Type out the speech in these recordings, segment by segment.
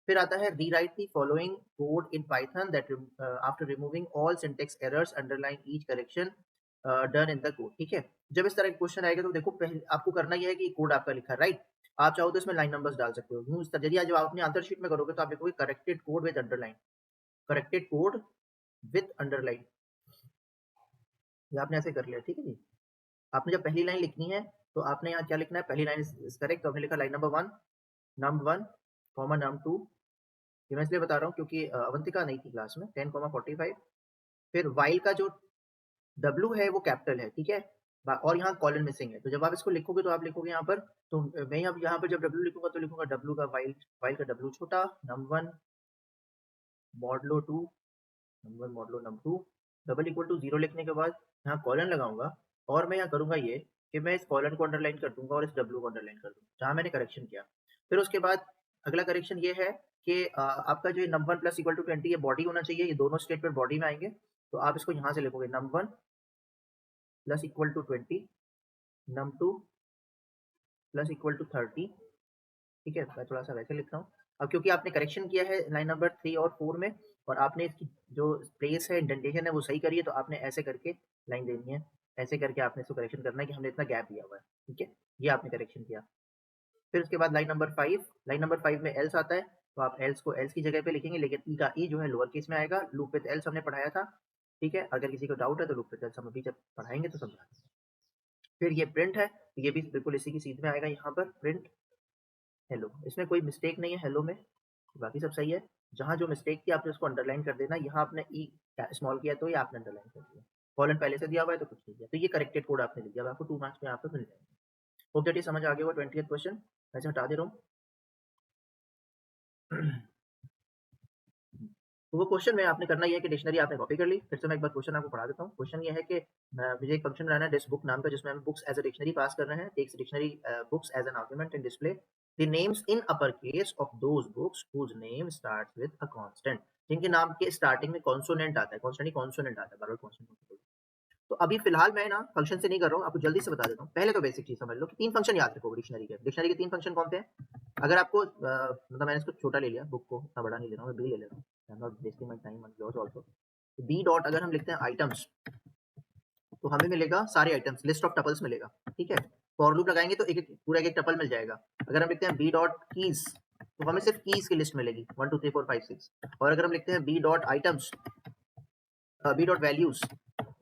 फिर आता है rewrite the following code in Python that after removing all syntax errors underline each correction done in the code. ठीक है, जब इस तरह का क्वेश्चन आएगा तो देखो पहले आपको करना यह है कि कोड आपका लिखा है, राइट। आप चाहो तो इसमें लाइन नंबर्स डाल सकते हो, यूं इस तरह। यदि जब आप अपनी आंसर शीट में करोगे तो आप देखोगे corrected code with underline, corrected code with underline, ये आपने ऐसे कर लिया। ठीक है जी, आपने जब पहली लाइन लिखनी है तो आपने यहाँ क्या लिखना है, पहली लाइन इज करेक्ट, तो आपने लिखा line number 1 num1 comma num2। ये मैं इसलिए बता रहा हूँ क्योंकि अवंतिका नहीं थी क्लास में। 10,45। फिर वाइल का जो W है वो कैपिटल है, ठीक है, और यहाँ कॉलन मिसिंग है। तो जब आप इसको लिखोगे तो आप लिखोगे यहाँ पर, तो मैं यहाँ पर जब W लिखूंगा तो लिखूंगा W का वाइल का W छोटा, num1 modulo 2 num1 modulo num2 double equal to 0 लिखने के बाद यहाँ कॉलन लगाऊंगा, और मैं यहाँ करूंगा ये कि मैं इस कॉलन को अंडरलाइन कर दूंगा और इस W को अंडरलाइन कर दूंगा जहाँ मैंने करेक्शन किया। फिर उसके बाद अगला करेक्शन ये है कि आपका जो num1 प्लस इक्वल टू 20 ये बॉडी होना चाहिए, ये दोनों स्टेटमेंट बॉडी में आएंगे। तो आप इसको यहाँ से लिखोगे num1 plus equal to 20, num2 plus equal to 30। ठीक है, मैं थोड़ा सा वैसे लिख रहा हूँ अब क्योंकि आपने करेक्शन किया है लाइन नंबर 3 और 4 में, और आपने इसकी जो प्लेस है इंडेंटेशन है वो सही करी है, तो आपने ऐसे करके लाइन देनी है, ऐसे करके आपने इसको करेक्शन करना है कि हमने इतना गैप दिया हुआ है। ठीक है, ये आपने करेक्शन किया। फिर उसके बाद लाइन नंबर 5 में एल्स आता है, तो आप एल्स को एल्स की जगह पे लिखेंगे, लेकिन ई का ई जो है लोअर केस में आएगा। लूप विद एल्स हमने पढ़ाया था, ठीक है, अगर किसी को डाउट है तो लूप विद एल्स हम अभी जब पढ़ाएंगे तो समझाएंगे। फिर ये प्रिंट है, ये भी बिल्कुल इसी की सीध में आएगा, यहाँ पर प्रिंट हेलो, इसमें कोई मिस्टेक नहीं है हेलो में, बाकी सब सही है। जहाँ जो मिस्टेक थी आपने उसको अंडरलाइन कर देना, यहाँ आपने ई स्मॉल किया तो ये आपने अंडरलाइन कर दिया, कॉलन पहले से दिया हुआ है तो कुछ नहीं दिया, तो ये करेक्टेड कोड आपने लिख दिया, आपको 2 मार्क्स में यहाँ पर मिल जाएंगे। होप दैट ये समझ आ गया होगा। 20th क्वेश्चन ऐसे हटा दे रहा हूँ। तो वो क्वेश्चन में आपने करना ये है कि डिक्शनरी आपने कॉपी कर ली। फिर से मैं एक बार क्वेश्चन आपको पढ़ा देता हूँ। क्वेश्चन ये है कि मुझे एक फंक्शन बनाना है डिस बुक नाम का, जिसमें हम बुक्स एज अ डिक्शनरी पास कर रहे हैं। Takes dictionary books as an argument and display the names in upper case of those books whose name starts with a constant, जिनके नाम के स्टार्टिंग में कॉन्सोनेंट आता है, कॉन्सोनेंट आता है, बार-बार कॉन्सोनेंट। तो अभी फिलहाल मैं ना फंक्शन से नहीं कर रहा हूँ, आपको जल्दी से बता देता हूँ। पहले तो बेसिक चीज समझ लो कि 3 फंक्शन याद रखो डिक्शनरी के। डिक्शनरी के 3 फंक्शन कौन से हैं? अगर आपको मतलब मैंने इसको छोटा ले लिया, बुक को इतना बड़ा नहीं ले रहा हूँ, मैं बी ले ले रहा हूँ, I am not wasting my time on yours also. B dot अगर हम लिखते हैं आइटम्स, तो हमें मिलेगा सारे आइटम्स, लिस्ट ऑफ टपल्स मिलेगा। ठीक है, फॉर लूप लगाएंगे तो एक एक पूरा एक टपल मिल जाएगा। अगर हम लिखते हैं बी डॉट कीज, तो हमें सिर्फ कीज की लिस्ट मिलेगी 1 2 3 4 5 6। और अगर हम लिखते हैं B dot items, B dot values,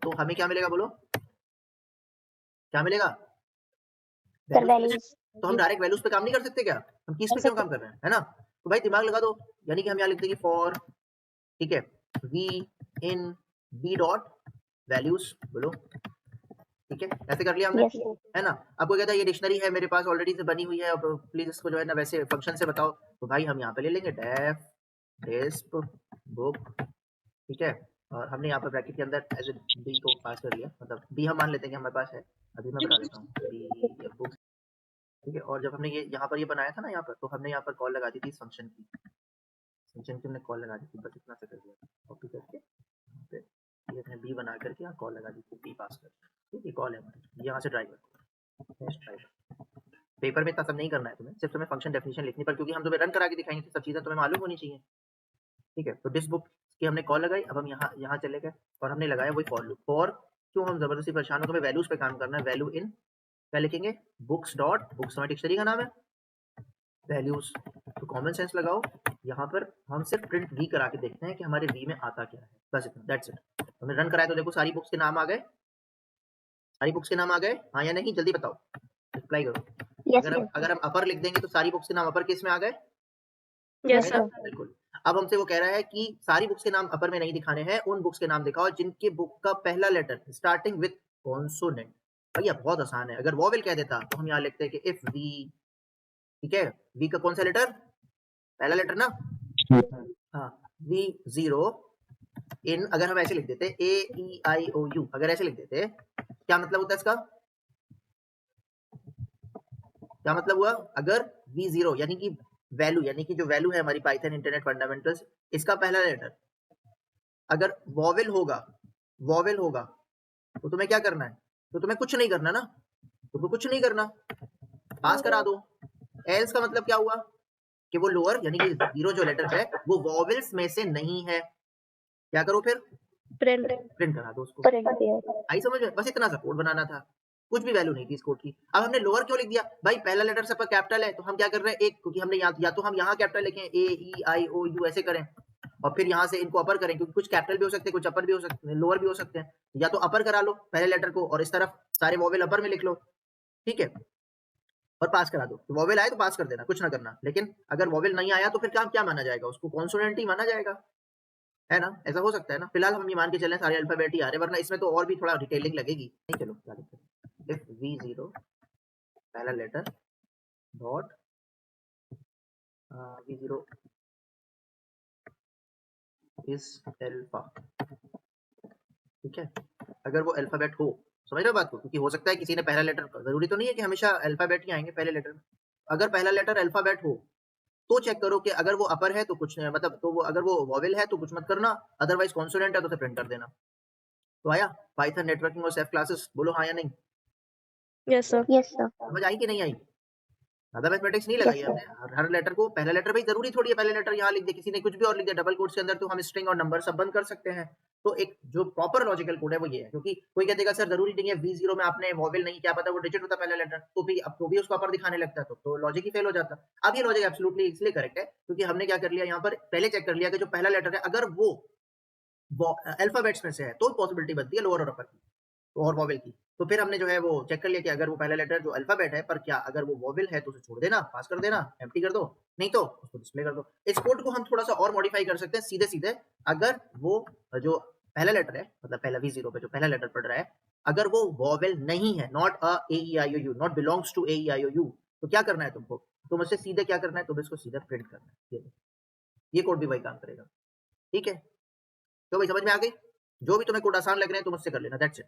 तो हमें क्या मिलेगा, बोलो क्या मिलेगा? वैल्यूज। तो हम डायरेक्ट वैल्यूज पे काम नहीं कर सकते क्या? हम कीज पे क्यों काम कर रहे हैं, है ना? तो भाई दिमाग लगा दो, यानी कि हम यहाँ लिख देंगे फॉर, ठीक है, v in B dot values, बोलो ठीक है, ऐसे कर लिया हमने, है ना? आपको कहता है ये डिक्शनरी है मेरे पास ऑलरेडी से बनी हुई है, अब प्लीज इसको जो है ना वैसे फंक्शन से बताओ। तो भाई हम यहाँ पे ले लेंगे डेफ डिस्प बुक, ठीक है, और हमने यहाँ पर ब्रैकेट के अंदर एज बी को पास कर लिया, मतलब बी हम मान लेते हैं कि हमारे पास है। अभी मैं बता देता हूँ बी बुक, ठीक है। और जब हमने ये यहाँ पर ये बनाया था ना, यहाँ पर, तो हमने यहाँ पर कॉल लगा दी थी इस फंक्शन की, फंक्शन की हमने कॉल लगा दी थी, बस इतना सा कर दिया, कॉपी करके फिर ये हमने बी बना करके यहाँ कॉल लगा दी थी, बी पास कर, ठीक है, कॉल है हमारी, यहाँ से ड्राइवर ड्राइवर। पेपर में इतना सब नहीं करना है तुम्हें, सिर्फ तुम्हें फंक्शन डेफिनेशन लिखनी पर, क्योंकि हम तुम्हें रन करा के दिखाएंगे, सब चीजें तुम्हें मालूम होनी चाहिए। ठीक है, तो डिस बुक की हमने कॉल लगाई, अब हम यहाँ चले गए और हमने लगाया वही फॉर लूप। फॉर क्यों हम जबरदस्ती परेशान हो, हमें वैल्यूज पे काम करना है। वैल्यू इन क्या लिखेंगे, बुक्स डॉट, बुक्स हमारी डिक्शनरी का नाम है, वैल्यूज, तो कॉमन सेंस लगाओ, यहाँ पर हम सिर्फ प्रिंट वी करा के देखते हैं कि हमारे वी में आता क्या है, बस इतना, दैट्स इट। हमने रन कराया तो देखो सारी बुक्स के नाम आ गए, सारी बुक्स के नाम आ गए, हाँ या नहीं, जल्दी बताओ, रिप्लाई करो। yes, अगर हम अपर लिख देंगे तो सारी बुक्स के नाम अपर केस में आ गए, yes, बिल्कुल। अब हमसे वो कह रहा है कि सारी बुक्स के नाम अपर में नहीं दिखाने हैं, उन बुक्स के नाम दिखाओ जिनके बुक का पहला लेटर स्टार्टिंग विद कॉन्सोनेंट। भैया बहुत आसान है, अगर वोवेल कह देता तो हम यहाँ लिखते हैं कि इफ वी, ठीक है, वी का कौन सा लेटर, पहला लेटर ना, हाँ, वी जीरो इन, अगर हम ऐसे लिख देते ए ई आई ओ यू, अगर ऐसे लिख देते क्या मतलब होता है इसका, क्या मतलब हुआ, अगर वी जीरो यानी कि वैल्यू, यानी कि जो वैल्यू है हमारी पाइथन इंटरनेट फंडामेंटल्स, इसका पहला लेटर अगर वोवेल होगा, वोवेल होगा, तो तुम्हें क्या करना है, तो तुम्हें कुछ नहीं करना ना, तुम्हें कुछ नहीं करना, पास करा दो। एल्स का मतलब क्या हुआ कि वो लोअर यानी कि 0 जो लेटर है वो वॉवेल्स में से नहीं है। क्या करो फिर? प्रिंट करा दो उसको। आई समझ में? बस इतना सा कोड बनाना था, कुछ भी वैल्यू नहीं थी इस कोड की। अब हमने लोअर क्यों लिख दिया? भाई पहला लेटर सबका कैपिटल है, तो हम क्या कर रहे हैं, एक क्योंकि हमने या तो हम यहाँ कैपिटल लिखें ए ई आई ओ यू ऐसे करें, और फिर यहाँ से इनको अपर करें, क्योंकि कुछ कैपिटल भी हो सकते हैं, कुछ अपर भी हो सकते हैं, लोअर भी हो सकते हैं। या तो अपर करा लो पहले लेटर को और इस तरफ सारे वॉवेल अपर में लिख लो, ठीक है, और पास करा दो। तो वॉवेल आए तो पास कर देना, कुछ ना करना। लेकिन अगर वॉवेल नहीं आया तो फिर क्या क्या माना जाएगा? उसको कॉन्सोनेंट ही माना जाएगा, है ना? ऐसा हो सकता है ना? फिलहाल हम ये मान के चलें सारे अल्फाबेट ही आ रहे हैं, वरना इसमें तो और भी थोड़ा डिटेलिंग लगेगी। नहीं, चलो क्या लिखते हैं, इफ V0 पहला letter dot V0 is alpha, ठीक है। अगर वो अल्फाबेट हो, समझ रहे हो बात को? क्योंकि हो सकता है किसी ने पहला लेटर, जरूरी तो नहीं है कि हमेशा अल्फाबेट ही आएंगे पहले लेटर में। अगर पहला लेटर अल्फाबेट हो तो चेक करो कि अगर वो अपर है तो कुछ नहीं, मतलब तो वो अगर वो वॉवेल है तो कुछ मत करना, अदरवाइज कॉन्सोनेंट है तो उसे प्रिंट कर देना। तो आया पाइथन नेटवर्किंग और सेफ क्लासेस, बोलो हाँ या नहीं? Yes sir. समझ आई कि नहीं आई? ज्यादा मैथमेटिक्स नहीं लगाई हमने। हर लेटर को पहला लेटर भाई जरूरी थोड़ी है पहले लेटर यहाँ लिख दे, किसी ने कुछ भी और लिख दिया डबल कोट्स के अंदर, तो हम स्ट्रिंग और नंबर सब बंद कर सकते हैं। तो एक जो प्रॉपर लॉजिकल कोड है वो ये है, क्योंकि कोई कहतेगा सर जरूरी नहीं है V0 में आपने वॉवेल नहीं, क्या पता वो डिजिट होता पहला लेटर, तो भी अब तो भी उसको अपर दिखाने लगता है, तो लॉजिक ही फेल हो जाता। अब ये लॉजिक एब्सोल्युटली इसलिए करेक्ट है क्योंकि हमने क्या कर लिया यहाँ पर, पहले चेक कर लिया कि जो पहला लेटर है अगर वो अल्फाबेट्स में से है तो पॉसिबिलिटी बनती है लोअर और अपर की, और वॉवेल की। तो फिर हमने जो है वो चेक कर लिया कि अगर वो पहला लेटर जो अल्फाबेट है, पर क्या अगर वो वॉवेल है तो उसे छोड़ देना, पास कर देना, एम्प्टी कर दो, नहीं तो उसको डिस्प्ले कर दो। इस कोड को हम थोड़ा सा और मॉडिफाई कर सकते हैं, सीधे सीधे अगर वो जो पहला लेटर है, मतलब पहला V0 पे जो पहला लेटर पढ़ रहा है, अगर वो वॉवेल नहीं है, not a A E I O U, not belongs to A E I O U, तो क्या करना है तुमको? तुम उससे सीधे क्या करना है, तुम इसको सीधे प्रिंट करना है। ये कोड भी वही काम करेगा, ठीक है? तो भाई समझ में आ गई? जो भी तुम्हें कोड आसान लग रहे हैं तुम उससे कर लेना, दैट्स इट।